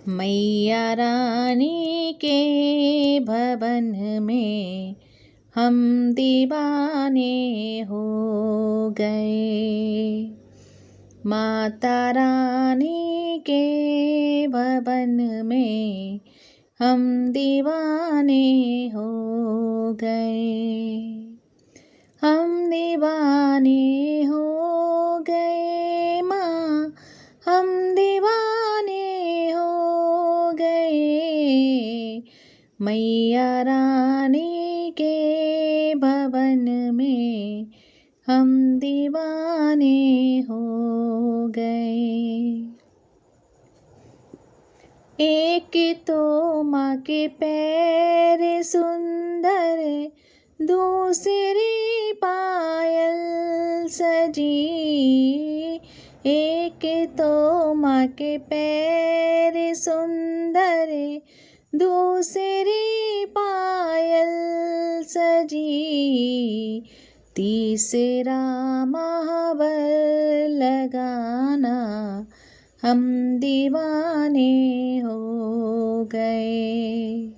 मैया रानी के भवन में हम दीवाने हो गए। माता रानी के भवन में हम दीवाने हो गए। हम दीवाने हो गए माँ, हम दीवाने हो गए। मैया रानी के भवन में हम दीवाने हो गए। एक तो माँ के पैर सुंदर, दूसरी पायल सजी। एक तो माँ के पैर सुंदर, दूसरी पायल सजी। तीसरा महावर लगाना हम दीवाने हो गए।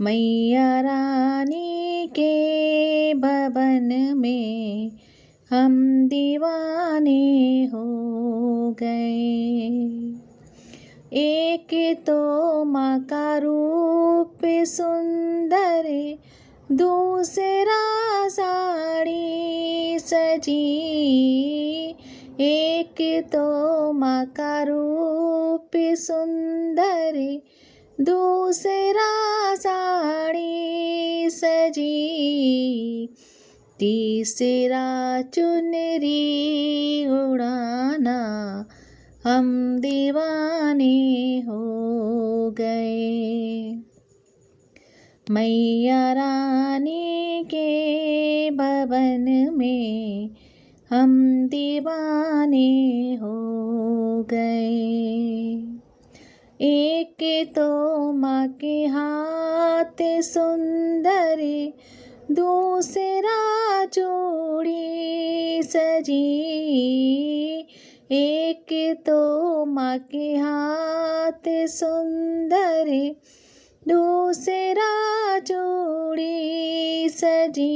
मैया रानी के भवन में हम दीवाने हो गए। एक तो माँ का रूप सुंदर, दूसरा साड़ी सजी। एक तो माँ का रूप सुंदर, दूसरा साड़ी सजी। तीसरा चुनरी उड़ाना हम दीवाने हो गए। मैया रानी के भवन में हम दीवाने हो गए। एक तो माँ के हाथ सुंदर, दूसरा चूड़ी सजी। एक तो माँ के हाथ सुंदर, दूसरा चूड़ी सजी।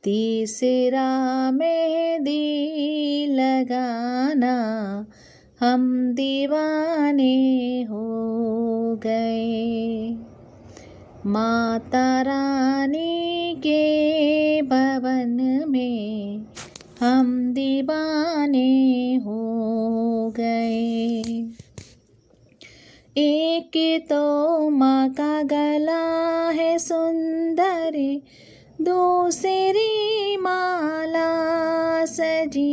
तीसरा मेहंदी लगाना हम दीवाने हो गए। माता रानी के भवन में हम दीवाने हो गए। एक तो माँ का गला है सुंदर, दूसरी माला सजी।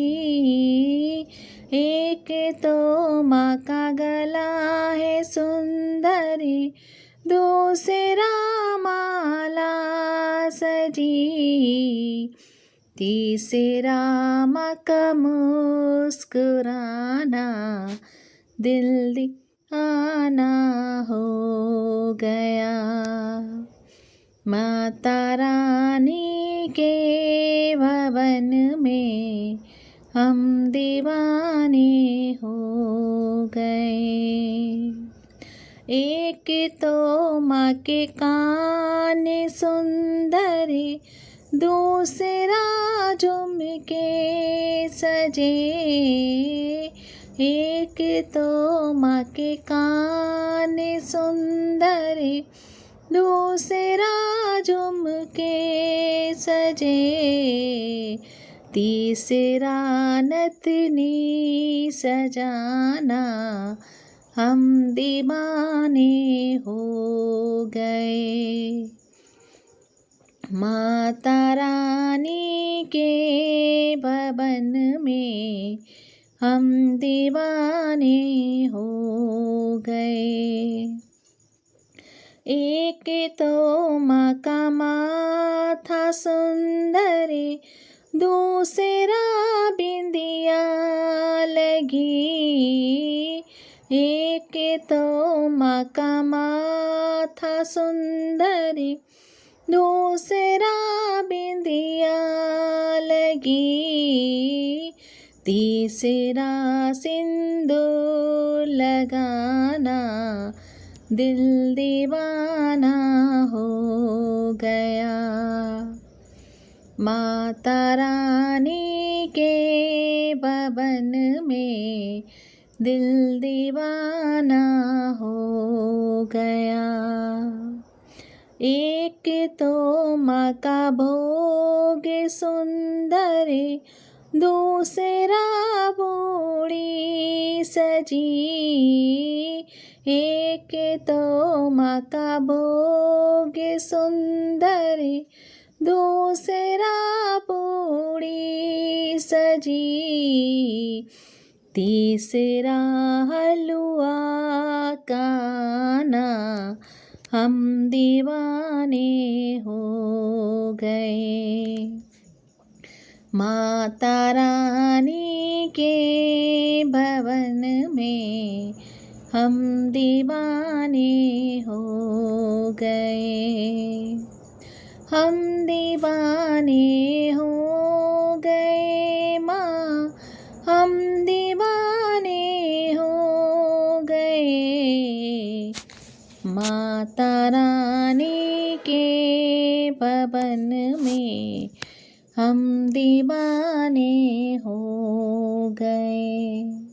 एक तो माँ का गला है सुंदर, दूसरा माला सजी। तीसरा माँ का मुस्कुराना दिल दीवाना हो गया। माता रानी के भवन में हम दीवाने हो गए। एक तो माँ के कान सुंदर, दूसरा झुमके सजे। एक तो माँ के कान सुंदर, दूसरा झुमके सजे। तीसरा नथनी सजाना हम दीवाने हो गए। माता रानी के भवन में हम दीवाने हो गए। एक तो माँ का माथा सुंदर, दूसरा बिंदिया लगी। एक तो माँ का माथा सुंदर, दूसरा बिंदिया लगी। तीसरा सिंदूर लगाना दिल दीवाना हो गया। माता रानी के भवन में दिल दीवाना हो गया। एक तो माँ का भोग सुंदर, दूसरा बूढ़ी सजी। एक तो माँ का भोग सुंदर, दूसरा बूढ़ी सजी। तीसरा हलवा खाना हम दीवाने हो गए। माता रानी के भवन में हम दीवाने हो गए। हम दीवाने हो गए माँ, हम दीवाने हो गए। माता रानी के भवन में हम दीवाने हो गए।